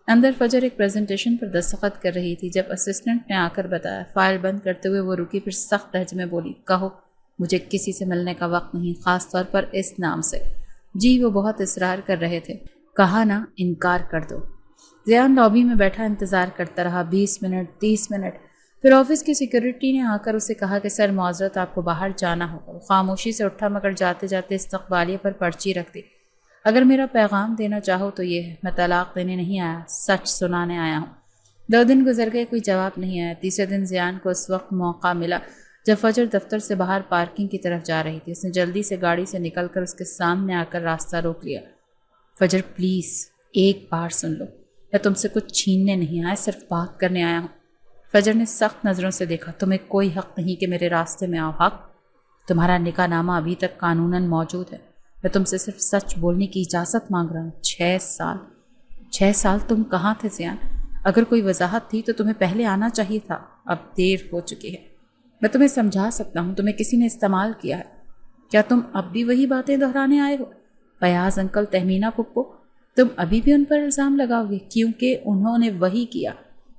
اندر فجر ایک پریزنٹیشن پر دستخط کر رہی تھی۔ جب اسسٹنٹ نے آ کر بتایا، فائل بند کرتے ہوئے وہ رکی، پھر سخت لہجے میں بولی، کہو مجھے کسی سے ملنے کا وقت نہیں، خاص طور پر اس نام سے۔ جی وہ بہت اصرار کر رہے تھے، کہا نا انکار کر دو۔ زیان لابی میں بیٹھا انتظار کرتا رہا، 20 منٹ، 30 منٹ، پھر آفس کی سیکورٹی نے آ کر اسے کہا کہ سر معذرت، آپ کو باہر جانا ہوگا۔ وہ خاموشی سے اٹھا، مگر جاتے جاتے استقبالیہ پر پرچی رکھ دی۔ اگر میرا پیغام دینا چاہو تو یہ ہے، میں طلاق دینے نہیں آیا، سچ سنانے آیا ہوں۔ 2 دن گزر گئے، کوئی جواب نہیں آیا۔ تیسرے دن زیان کو اس وقت موقع ملا جب فجر دفتر سے باہر پارکنگ کی طرف جا رہی تھی۔ اس نے جلدی سے گاڑی سے نکل کر اس کے سامنے آ کر راستہ روک لیا۔ فجر پلیز ایک بار سن لو، میں تم سے کچھ چھیننے نہیں آیا، صرف بات کرنے آیا ہوں۔ فجر نے سخت نظروں سے دیکھا، تمہیں کوئی حق نہیں کہ میرے راستے میں آؤ۔ حق؟ تمہارا نکاح نامہ ابھی تک قانوناً موجود ہے، میں تم سے صرف سچ بولنے کی اجازت مانگ رہا ہوں۔ 6 سال تم کہاں تھے زیان؟ اگر کوئی وضاحت تھی تو تمہیں پہلے آنا چاہیے تھا، اب دیر ہو چکی ہے۔ میں تمہیں سمجھا سکتا ہوں، تمہیں کسی نے استعمال کیا ہے۔ کیا تم اب بھی وہی باتیں دہرانے آئے ہو؟ فیاض انکل، تہمینہ پھپھو، تم ابھی بھی ان پر الزام لگاؤ گے؟ کیونکہ انہوں نے وہی کیا،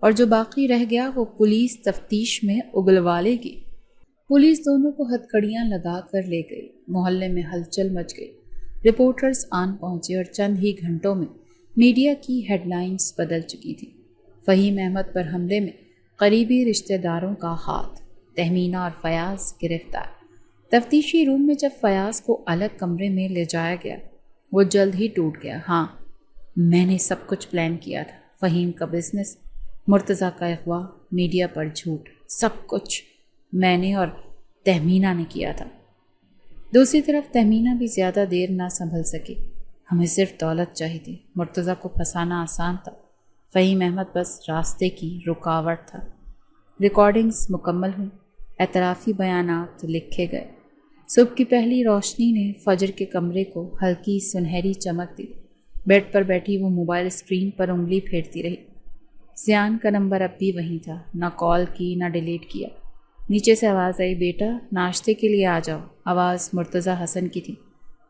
اور جو باقی رہ گیا وہ پولیس تفتیش میں اگلوا لے گی۔ پولیس دونوں کو ہتھکڑیاں لگا کر لے گئی۔ محلے میں ہلچل مچ گئی۔ رپورٹرز آن پہنچے اور چند ہی گھنٹوں میں میڈیا کی ہیڈ لائنز بدل چکی تھیں۔ فہیم احمد پر حملے میں قریبی رشتہ داروں کا ہاتھ، تہمینہ اور فیاض گرفتار۔ تفتیشی روم میں جب فیاض کو الگ کمرے میں لے جایا گیا وہ جلد ہی ٹوٹ گیا۔ ہاں، میں نے سب کچھ پلان کیا تھا۔ فہیم کا بزنس، مرتضیٰ کا اغوا، میڈیا پر جھوٹ، سب کچھ میں نے اور تہمینہ نے کیا تھا۔ دوسری طرف تہمینہ بھی زیادہ دیر نہ سنبھل سکی۔ ہمیں صرف دولت چاہیے تھی۔ مرتضیٰ کو پھنسانا آسان تھا، فہیم احمد بس راستے کی رکاوٹ تھا۔ ریکارڈنگز مکمل ہوئیں، اعترافی بیانات لکھے گئے۔ صبح کی پہلی روشنی نے فجر کے کمرے کو ہلکی سنہری چمک دی۔ بیڈ پر بیٹھی وہ موبائل اسکرین پر انگلی پھیرتی رہی۔ زیان کا نمبر اب بھی وہیں تھا، نہ کال کی نہ ڈیلیٹ کیا۔ نیچے سے آواز آئی، بیٹا ناشتے کے لیے آ جاؤ۔ آواز مرتضیٰ حسن کی تھی۔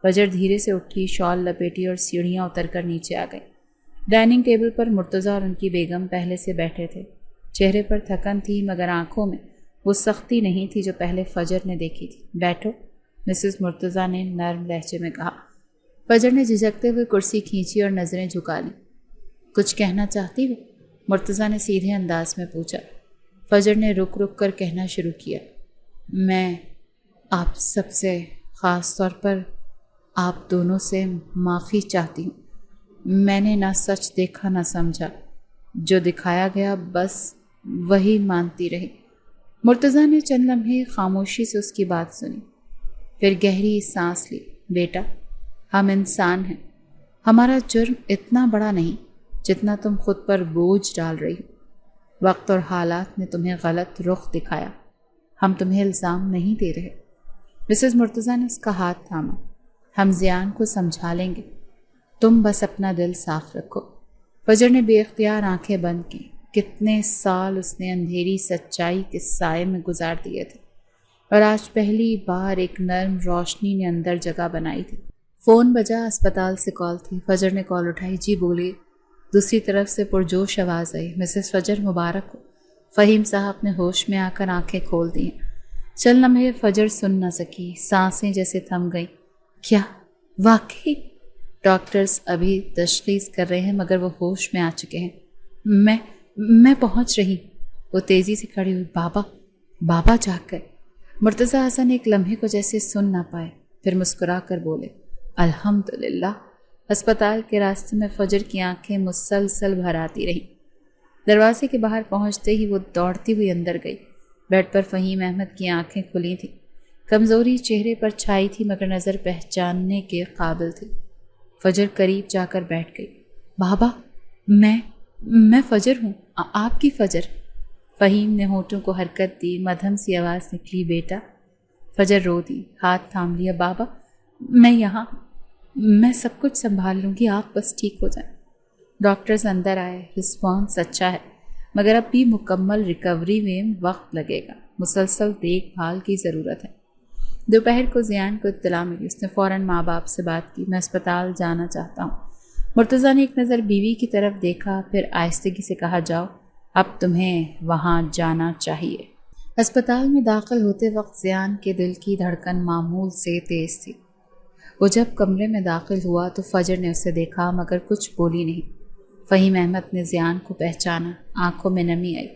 فجر دھیرے سے اٹھی، شال لپیٹی اور سیڑھیاں اتر کر نیچے آ گئی۔ ڈائننگ ٹیبل پر مرتضیٰ اور ان کی بیگم پہلے سے بیٹھے تھے۔ چہرے پر تھکن تھی مگر آنکھوں میں وہ سختی نہیں تھی جو پہلے فجر نے دیکھی تھی۔ بیٹھو، مسز مرتضیٰ نے نرم لہجے میں کہا۔ فجر نے جھجکتے ہوئے کرسی کھینچی اور نظریں جھکا لیں۔ کچھ کہنا چاہتی ہو؟ مرتضیٰ نے سیدھے انداز میں پوچھا۔ فجر نے رک رک کر کہنا شروع کیا۔ میں آپ سب سے، خاص طور پر آپ دونوں سے معافی چاہتی ہوں۔ میں نے نہ سچ دیکھا نہ سمجھا، جو دکھایا گیا بس وہی مانتی رہی۔ مرتضیٰ نے چند لمحے خاموشی سے اس کی بات سنی، پھر گہری سانس لی۔ بیٹا، ہم انسان ہیں، ہمارا جرم اتنا بڑا نہیں جتنا تم خود پر بوجھ ڈال رہی ہو۔ وقت اور حالات نے تمہیں غلط رخ دکھایا، ہم تمہیں الزام نہیں دے رہے۔ مسز مرتضیٰ نے اس کا ہاتھ تھاما۔ ہم زیان کو سمجھا لیں گے، تم بس اپنا دل صاف رکھو۔ فجر نے بے اختیار آنکھیں بند کی۔ کتنے سال اس نے اندھیری سچائی کے سائے میں گزار دیے تھے اور آج پہلی بار ایک نرم روشنی نے اندر جگہ بنائی تھی۔ فون بجا، اسپتال سے کال تھی۔ فجر نے کال اٹھائی۔ جی بولیے۔ دوسری طرف سے پرجوش آواز آئی، مسز فجر مبارک ہو۔ فہیم صاحب نے ہوش میں آ کر آنکھیں کھول دیں۔ چند لمحے فجر سن نہ سکی، سانسیں جیسے تھم گئیں۔ کیا واقعی؟ ڈاکٹرز ابھی تشخیص کر رہے ہیں مگر وہ ہوش میں آ چکے ہیں۔ میں پہنچ رہی۔ وہ تیزی سے کھڑی ہوئی۔ بابا جاگ گئے۔ مرتضیٰ حسن ایک لمحے کو جیسے سن نہ پائے، پھر مسکرا کر بولے، الحمدللہ۔ اسپتال کے راستے میں فجر کی آنکھیں مسلسل بھر آتی رہیں۔ دروازے کے باہر پہنچتے ہی وہ دوڑتی ہوئی اندر گئی۔ بیڈ پر فہیم احمد کی آنکھیں کھلی تھیں، کمزوری چہرے پر چھائی تھی مگر نظر پہچاننے کے قابل تھی۔ فجر قریب جا کر بیٹھ گئی۔ بابا، میں فجر ہوں، آپ کی فجر۔ فہیم نے ہونٹوں کو حرکت دی، مدھم سی آواز نکلی، بیٹا۔ فجر رو دی، ہاتھ تھام لیا۔ بابا، میں یہاں، میں سب کچھ سنبھال لوں گی، آپ بس ٹھیک ہو جائیں۔ ڈاکٹرز اندر آئے۔ رسپانس اچھا ہے مگر اب بھی مکمل ریکوری میں وقت لگے گا، مسلسل دیکھ بھال کی ضرورت ہے۔ دوپہر کو زیان کو اطلاع ملی۔ اس نے فوراً ماں باپ سے بات کی، میں اسپتال جانا چاہتا ہوں۔ مرتضیٰ نے ایک نظر بیوی کی طرف دیکھا، پھر آہستگی سے کہا، جاؤ، اب تمہیں وہاں جانا چاہیے۔ اسپتال میں داخل ہوتے وقت زیان کے دل کی دھڑکن معمول سے تیز تھی۔ وہ جب کمرے میں داخل ہوا تو فجر نے اسے دیکھا مگر کچھ بولی نہیں۔ فہیم احمد نے زیان کو پہچانا، آنکھوں میں نمی آئی۔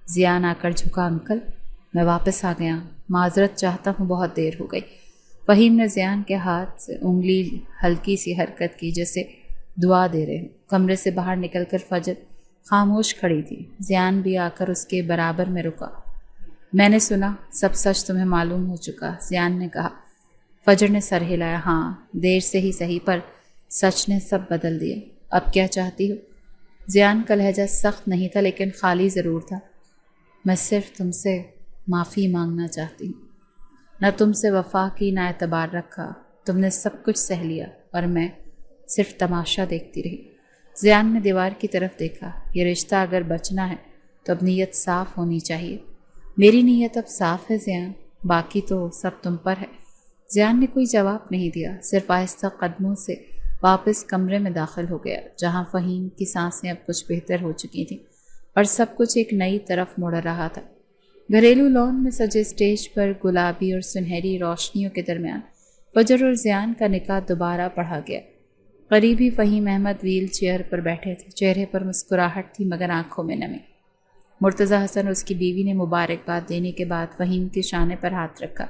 زیان آ کر جھکا، انکل، میں واپس آ گیا، معذرت چاہتا ہوں، بہت دیر ہو گئی۔ فہیم نے زیان کے ہاتھ سے انگلی ہلکی سی حرکت کی جیسے دعا دے رہے ہوں۔ کمرے سے باہر نکل کر فجر خاموش کھڑی تھی۔ زیان بھی آ کر اس کے برابر میں رکا۔ میں نے سنا سب سچ تمہیں معلوم ہو چکا، زیان نے کہا۔ فجر نے سر ہلایا، ہاں، دیر سے ہی صحیح پر سچ نے سب بدل دیا۔ اب کیا چاہتی ہو؟ زیان کا لہجہ سخت نہیں تھا لیکن خالی ضرور تھا۔ میں صرف تم سے معافی مانگنا چاہتی ہوں۔ نہ تم سے وفا کی نہ اعتبار رکھا، تم نے سب کچھ سہ لیا اور میں صرف تماشا دیکھتی رہی۔ زیان نے دیوار کی طرف دیکھا، یہ رشتہ اگر بچنا ہے تو اب نیت صاف ہونی چاہیے۔ میری نیت اب صاف ہے زیان، باقی تو سب تم پر ہے۔ زیان نے کوئی جواب نہیں دیا، صرف آہستہ قدموں سے واپس کمرے میں داخل ہو گیا جہاں فہیم کی سانسیں اب کچھ بہتر ہو چکی تھیں۔ اور سب کچھ ایک نئی طرف مڑ رہا تھا۔ گھریلو لان میں سجے اسٹیج پر گلابی اور سنہری روشنیوں کے درمیان فجر اور زیان کا نکاح دوبارہ پڑھا گیا۔ قریبی فہیم احمد ویل چیئر پر بیٹھے تھے، چہرے پر مسکراہٹ تھی مگر آنکھوں میں نمی۔ مرتضی حسن اور اس کی بیوی نے مبارکباد دینے کے بعد فہیم کے شانے پر ہاتھ رکھا۔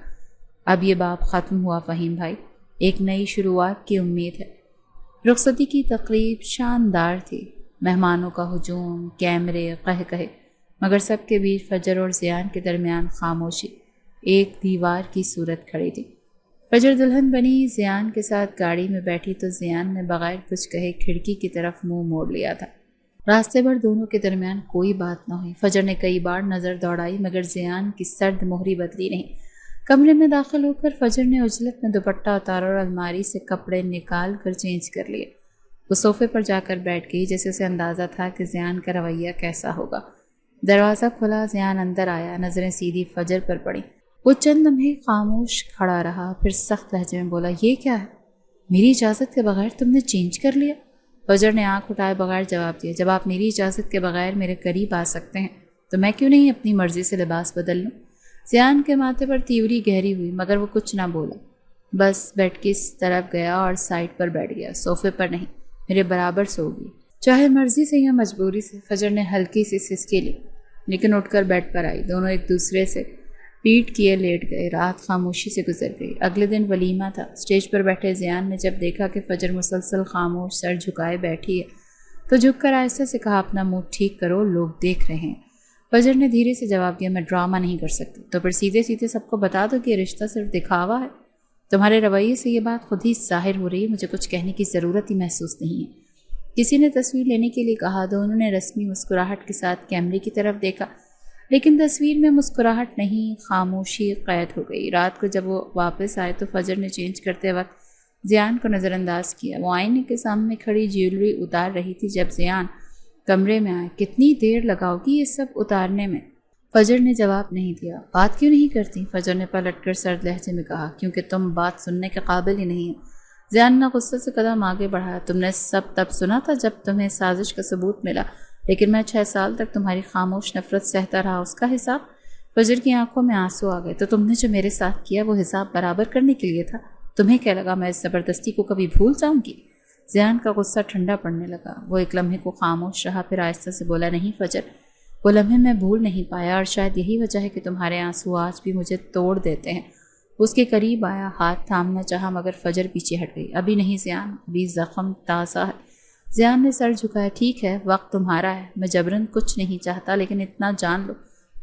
اب یہ باب ختم ہوا فہیم بھائی، ایک نئی شروعات کی امید ہے۔ رخصتی کی تقریب شاندار تھی، مہمانوں کا ہجوم، کیمرے، قہقہے، مگر سب کے بیچ فجر اور زیان کے درمیان خاموشی ایک دیوار کی صورت کھڑی تھی۔ فجر دلہن بنی زیان کے ساتھ گاڑی میں بیٹھی تو زیان نے بغیر کچھ کہے کھڑکی کی طرف منہ موڑ لیا تھا۔ راستے بھر دونوں کے درمیان کوئی بات نہ ہوئی۔ فجر نے کئی بار نظر دوڑائی مگر زیان کی سرد مہری بدلی نہیں۔ کمرے میں داخل ہو کر فجر نے عجلت میں دوپٹہ اتارا اور الماری سے کپڑے نکال کر چینج کر لیے۔ وہ صوفے پر جا کر بیٹھ گئی جیسے اسے اندازہ تھا کہ زیان کا رویہ کیسا ہوگا۔ دروازہ کھلا، زیان اندر آیا، نظریں سیدھی فجر پر پڑیں۔ وہ چند لمحے خاموش کھڑا رہا، پھر سخت لہجے میں بولا، یہ کیا ہے؟ میری اجازت کے بغیر تم نے چینج کر لیا؟ فجر نے آنکھ اٹھائے بغیر جواب دیا، جب آپ میری اجازت کے بغیر میرے قریب آ سکتے ہیں تو میں کیوں نہیں اپنی مرضی سے لباس بدل لوں؟ زیان کے ماتھے پر تیوری گہری ہوئی مگر وہ کچھ نہ بولا، بس بیڈ کی طرف گیا اور سائڈ پر بیٹھ گیا۔ صوفے پر نہیں، میرے برابر سو گئی، چاہے مرضی سے یا مجبوری سے۔ فجر نے ہلکی سی سسکی لی لیکن اٹھ کر بیڈ پر آئی۔ دونوں ایک دوسرے سے پیٹ کیے لیٹ گئے۔ رات خاموشی سے گزر گئی۔ اگلے دن ولیمہ تھا۔ اسٹیج پر بیٹھے زیان نے جب دیکھا کہ فجر مسلسل خاموش سر جھکائے بیٹھی ہے تو جھک کر آہستہ سے کہا، اپنا موڈ ٹھیک کرو، لوگ دیکھ رہے ہیں۔ فجر نے دھیرے سے جواب دیا، میں ڈرامہ نہیں کر سکتی، تو پھر سیدھے سیدھے سب کو بتا دو کہ یہ رشتہ صرف دکھاوا ہے۔ تمہارے رویے سے یہ بات خود ہی ظاہر ہو رہی ہے، مجھے کچھ کہنے کی ضرورت ہی محسوس نہیں ہے۔ کسی نے تصویر لینے کے لیے کہا، دونوں نے رسمی مسکراہٹ کے ساتھ کیمرے کی طرف دیکھا لیکن تصویر میں مسکراہٹ نہیں، خاموشی قید ہو گئی۔ رات کو جب وہ واپس آئے تو فجر نے چینج کرتے وقت زیان کو نظر انداز کیا۔ وہ آئینے کے سامنے کھڑی جیولری اتار رہی تھی جب زیان کمرے میں آئے۔ کتنی دیر لگاؤ گی یہ سب اتارنے میں؟ فجر نے جواب نہیں دیا۔ بات کیوں نہیں کرتی؟ فجر نے پلٹ کر سرد لہجے میں کہا، کیونکہ تم بات سننے کے قابل ہی نہیں ہو۔ زیان نے غصے سے قدم آگے بڑھایا، تم نے سب تب سنا تھا جب تمہیں سازش کا ثبوت ملا، لیکن میں 6 سال تک تمہاری خاموش نفرت سہتا رہا، اس کا حساب؟ فجر کی آنکھوں میں آنسو آ گئے، تو تم نے جو میرے ساتھ کیا وہ حساب برابر کرنے کے لیے تھا؟ تمہیں کیا لگا میں اس زبردستی کو کبھی بھول جاؤں گی؟ زیان کا غصہ ٹھنڈا پڑنے لگا۔ وہ ایک لمحے کو خاموش رہا، پھر آہستہ سے بولا، نہیں فجر، وہ لمحے میں بھول نہیں پایا اور شاید یہی وجہ ہے کہ تمہارے آنسو آج بھی مجھے توڑ دیتے ہیں۔ اس کے قریب آیا، ہاتھ تھامنا چاہا مگر فجر پیچھے ہٹ گئی۔ ابھی نہیں زیان، ابھی زخم تازہ ہے۔ زیان نے سر جھکایا، ٹھیک ہے، وقت تمہارا ہے، میں جبرن کچھ نہیں چاہتا، لیکن اتنا جان لو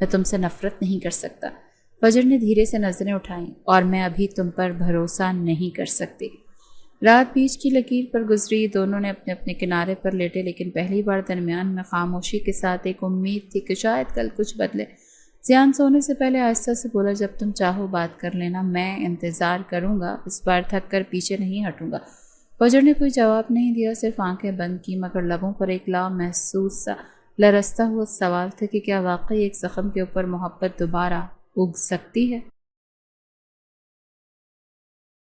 میں تم سے نفرت نہیں کر سکتا۔ فجر نے دھیرے سے نظریں اٹھائیں، اور میں ابھی تم پر بھروسہ نہیں کر سکتی۔ رات بیچ کی لکیر پر گزری، دونوں نے اپنے اپنے کنارے پر لیٹے، لیکن پہلی بار درمیان میں خاموشی کے ساتھ ایک امید تھی کہ شاید کل کچھ بدلے۔ زیان سونے سے پہلے آہستہ سے بولا، جب تم چاہو بات کر لینا، میں انتظار کروں گا، اس بار تھک کر پیچھے نہیں ہٹوں گا۔ فجر نے کوئی جواب نہیں دیا، صرف آنکھیں بند کی، مگر لبوں پر ایک لامحسوس سا لرزتا ہوا سوال تھا کہ کیا واقعی ایک زخم کے اوپر محبت دوبارہ اگ سکتی ہے؟